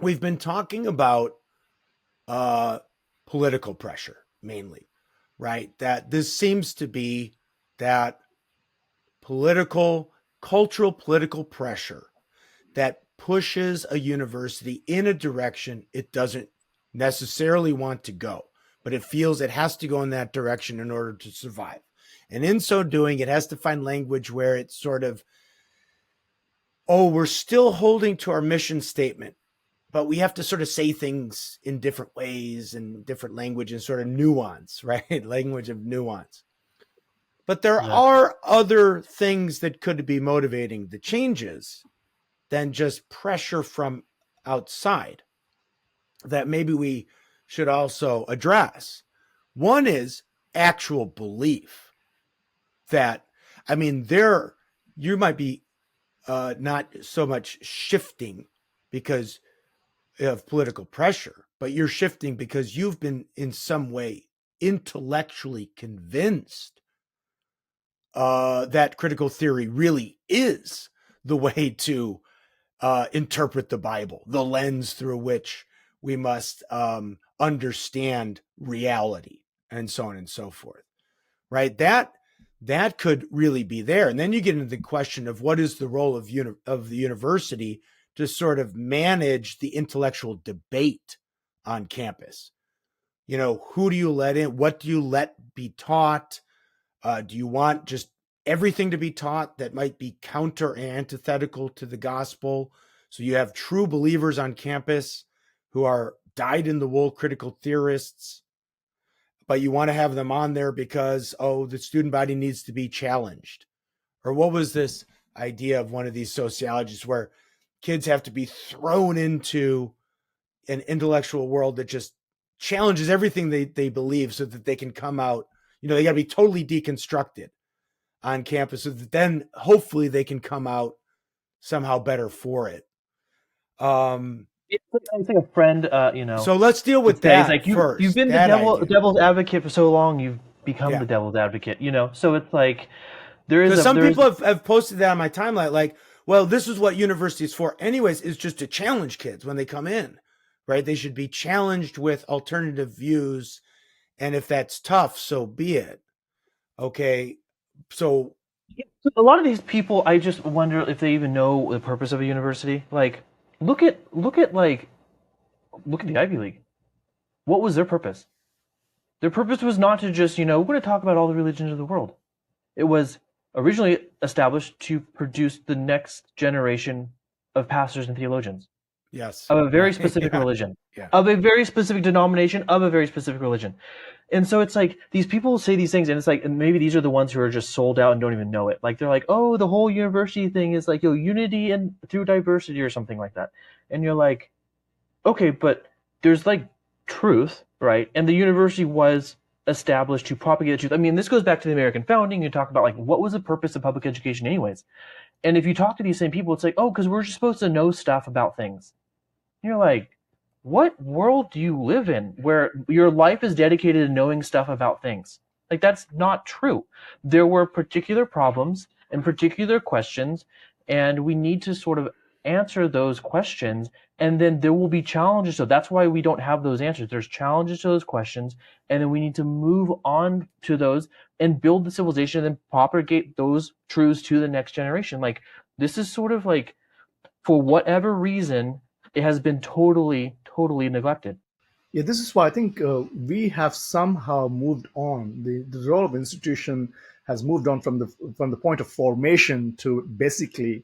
we've been talking about uh, political pressure mainly, right? That this seems to be that political, cultural, political pressure that pushes a university in a direction it doesn't necessarily want to go, but it feels it has to go in that direction in order to survive. And in so doing, it has to find language where it's sort of, oh, we're still holding to our mission statement, but we have to sort of say things in different ways and different language and sort of nuance, right? Language of nuance. But there Yeah. are other things that could be motivating the changes than just pressure from outside that maybe we should also address. One is actual belief that, I mean, there, you might be not so much shifting because of political pressure, but you're shifting because you've been in some way intellectually convinced that critical theory really is the way to interpret the Bible, the lens through which we must understand reality, and so on and so forth. Right? That could really be there, and then you get into the question of what is the role of the university to sort of manage the intellectual debate on campus. You know, who do you let in? What do you let be taught? Do you want just everything to be taught that might be counter and antithetical to the gospel? So you have true believers on campus who are dyed in the wool critical theorists, but you want to have them on there because, oh, the student body needs to be challenged. Or what was this idea of one of these sociologists where kids have to be thrown into an intellectual world that just challenges everything they believe so that they can come out, you know, they got to be totally deconstructed on campus so that then hopefully they can come out somehow better for it. Um, It's like a friend, so let's deal would with say, it's that like you've first, been the that idea. devil's advocate for so long, you've become Yeah. the devil's advocate, you know. So it's like Because some there's people have posted that on my timeline, like, well, this is what university is for, anyways, is just to challenge kids when they come in, right? They should be challenged with alternative views. And if that's tough, so be it. Okay. So, a lot of these people. I just wonder if they even know the purpose of a university. Like, look at the Ivy League. What was their purpose? Their purpose was not to just, we're going to talk about all the religions of the world. It was originally established to produce the next generation of pastors and theologians yes. of a very Right. specific Yeah. religion, Yeah. of a very specific denomination, of a very specific religion. And so it's like these people say these things, and it's like, and maybe these are the ones who are just sold out and don't even know it. Like they're like, oh, the whole university thing is like, unity and through diversity or something like that. And you're like, okay, but there's like truth, right? And the university was established to propagate the truth. I mean, this goes back to the American founding. You talk about like what was the purpose of public education, anyways. And if you talk to these same people, it's like, oh, because we're just supposed to know stuff about things. And you're like, what world do you live in where your life is dedicated to knowing stuff about things? Like that's not true. There were particular problems and particular questions, and we need to sort of answer those questions, and then there will be challenges. So that's why we don't have those answers. There's challenges to those questions, and then we need to move on to those and build the civilization and then propagate those truths to the next generation. Like this is sort of like, for whatever reason, it has been totally neglected. Yeah, this is why I think we have somehow moved on. The role of institution has moved on from the point of formation to basically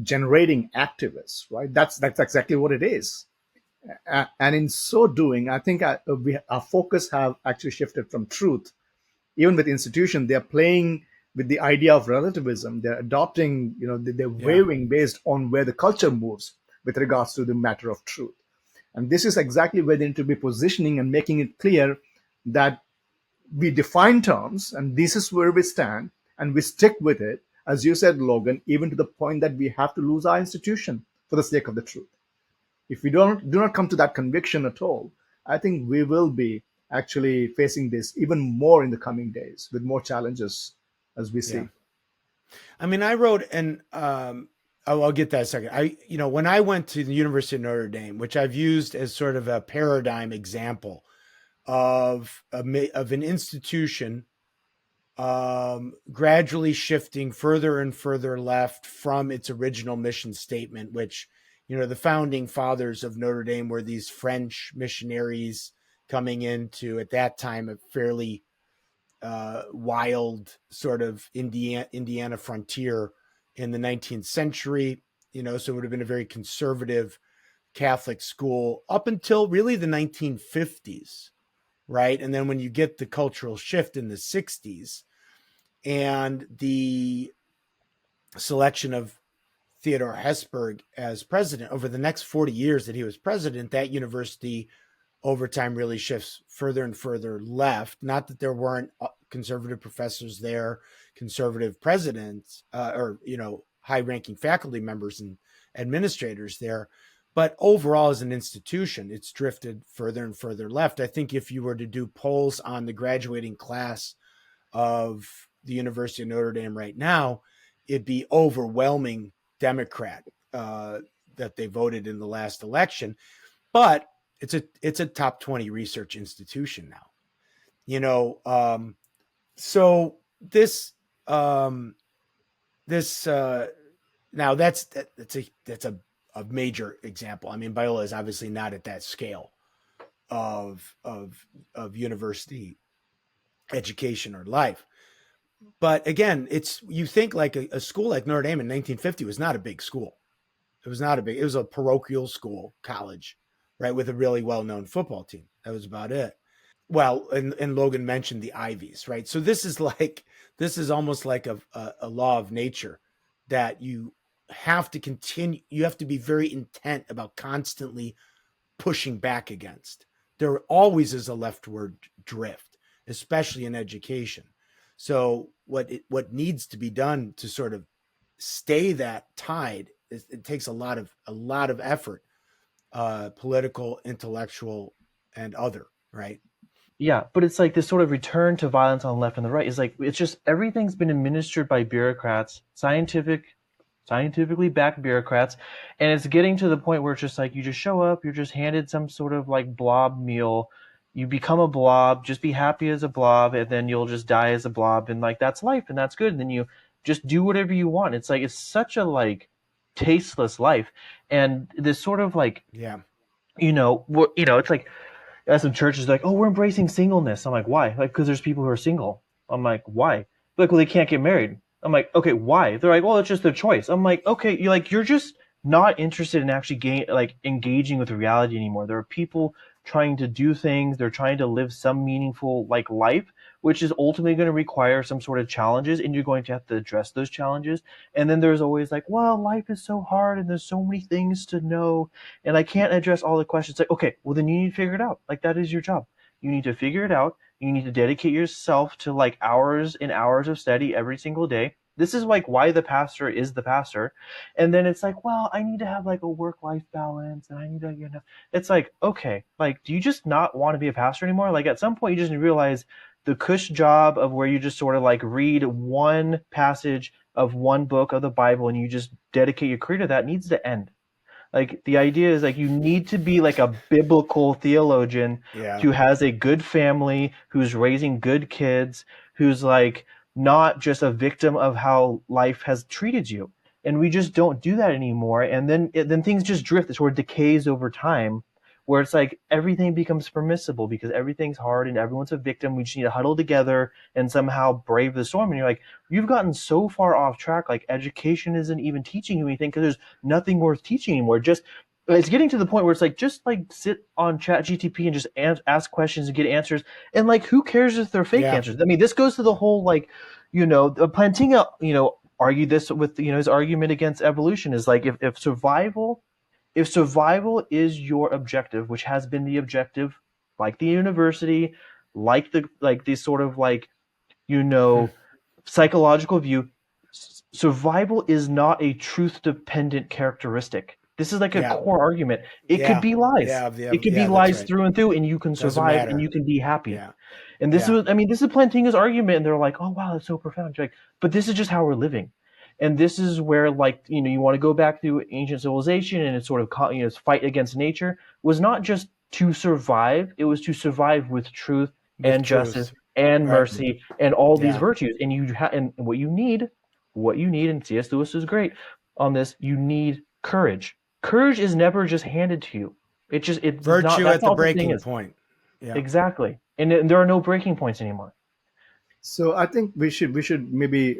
generating activists, right? That's exactly what it is. And in so doing, I think our focus have actually shifted from truth. Even with institution, they're playing with the idea of relativism. They're adopting, they're Yeah. waving based on where the culture moves with regards to the matter of truth. And this is exactly where they need to be positioning and making it clear that we define terms and this is where we stand and we stick with it, as you said, Logan, even to the point that we have to lose our institution for the sake of the truth. If we do not come to that conviction at all, I think we will be actually facing this even more in the coming days with more challenges as we Yeah. see. I mean, I wrote I'll get that in a second. When I went to the University of Notre Dame, which I've used as sort of a paradigm example of an institution gradually shifting further and further left from its original mission statement, which, the founding fathers of Notre Dame were these French missionaries coming into, at that time, a fairly wild sort of Indiana frontier in the 19th century. So it would have been a very conservative Catholic school up until really the 1950s, right? And then when you get the cultural shift in the 60s and the selection of Theodore Hesburgh as president, over the next 40 years that he was president, that university over time really shifts further and further left. Not that there weren't conservative professors there, conservative presidents, or high-ranking faculty members and administrators there, but overall as an institution, it's drifted further and further left. I think if you were to do polls on the graduating class of the University of Notre Dame right now, it'd be overwhelming Democrat that they voted in the last election. But it's a top 20 research institution now. So this now that's a major example. I mean, Biola is obviously not at that scale of university education or life. But again, you think like a school like Notre Dame in 1950 was not a big school. It was a parochial school, college, right, with a really well-known football team. That was about it. Well, and Logan mentioned the Ivies, right? So this is almost like a law of nature that you have to continue. You have to be very intent about constantly pushing back against. There always is a leftward drift, especially in education. So what needs to be done to sort of stay that tide, it takes a lot of effort, political, intellectual, and other, right? Yeah, but it's like this sort of return to violence on the left and the right is like it's just everything's been administered by bureaucrats, scientifically backed bureaucrats, and it's getting to the point where it's just like you just show up, you're just handed some sort of like blob meal, you become a blob, just be happy as a blob, and then you'll just die as a blob, and like that's life and that's good, and then you just do whatever you want. It's like it's such a like tasteless life, and this sort of like Yeah. it's like some churches are like, oh, we're embracing singleness. I'm like, why? Like, because there's people who are single. I'm like, why? Like, well, they can't get married. I'm like, okay, why? They're like, well, it's just their choice. I'm like, okay, you're just not interested in actually engaging with reality anymore. There are people trying to do things. They're trying to live some meaningful like life, which is ultimately going to require some sort of challenges, and you're going to have to address those challenges. And then there's always like, well, life is so hard, and there's so many things to know, and I can't address all the questions. Like, okay, well then you need to figure it out. Like that is your job. You need to figure it out. You need to dedicate yourself to like hours and hours of study every single day. This is like why the pastor is the pastor. And then it's like, well, I need to have like a work-life balance, and I need to, it's like, okay, like, do you just not want to be a pastor anymore? Like at some point you just realize the cush job of where you just sort of like read one passage of one book of the Bible and you just dedicate your career to that needs to end. Like the idea is like you need to be like a biblical theologian who has a good family, who's raising good kids, who's like not just a victim of how life has treated you. And we just don't do that anymore. And then things just drift. It sort of decays over time, where it's like everything becomes permissible because everything's hard and everyone's a victim. We just need to huddle together and somehow brave the storm. And you're like, you've gotten so far off track. Like education isn't even teaching you anything because there's nothing worth teaching anymore. Just it's getting to the point where it's like just like sit on ChatGTP and just ask questions and get answers. And like, who cares if they're fake answers? I mean, this goes to the whole like, Plantinga, argued this with his argument against evolution is like if survival is your objective, which has been the objective, like the university, like the sort of like, psychological view, survival is not a truth-dependent characteristic. This is like a core argument. It could be lies. It could be lies through and through, and you can survive and you can be happy. Yeah. And this is Plantinga's argument, and they're like, oh wow, that's so profound. Like, but this is just how we're living. And this is where, like, you want to go back to ancient civilization and it's sort of, its fight against nature was not just to survive, it was to survive with truth With and justice truth. and Right. mercy and all these Yeah. virtues. And and what you need, and C.S. Lewis is great on this, you need courage. Courage is never just handed to you. It's not, Virtue that's at the not what the thing breaking is. point. Yeah. Exactly. And there are no breaking points anymore. So I think we should maybe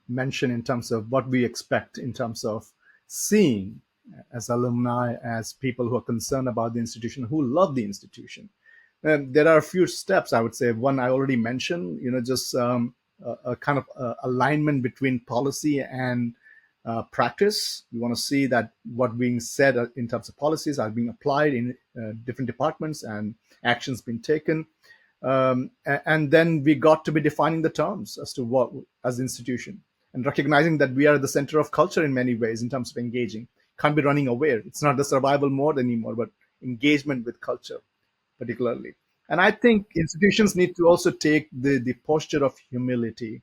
mention in terms of what we expect in terms of seeing as alumni, as people who are concerned about the institution, who love the institution. And there are a few steps, I would say. One I already mentioned, just a kind of alignment between policy and practice. We want to see that what being said in terms of policies are being applied in different departments and actions being taken. And then we got to be defining the terms as to what as institution, and recognizing that we are at the center of culture in many ways in terms of engaging. Can't be running away. It's not the survival mode anymore, but engagement with culture particularly. And I think institutions need to also take the posture of humility,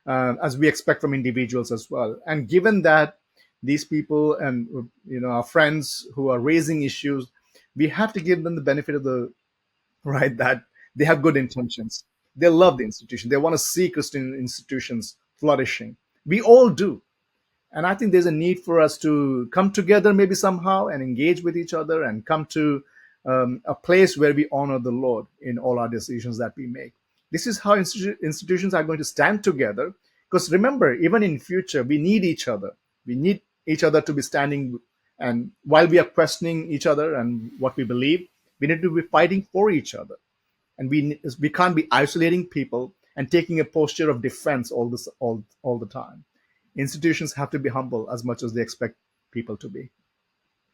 as we expect from individuals as well. And given that these people and our friends who are raising issues, we have to give them the benefit of the right, that they have good intentions. They love the institution. They want to see Christian institutions flourishing. We all do. And I think there's a need for us to come together maybe somehow and engage with each other and come to a place where we honor the Lord in all our decisions that we make. This is how institutions are going to stand together. Because remember, even in future, we need each other. We need each other to be standing. And while we are questioning each other and what we believe, we need to be fighting for each other. And we can't be isolating people and taking a posture of defense all the time. Institutions have to be humble as much as they expect people to be.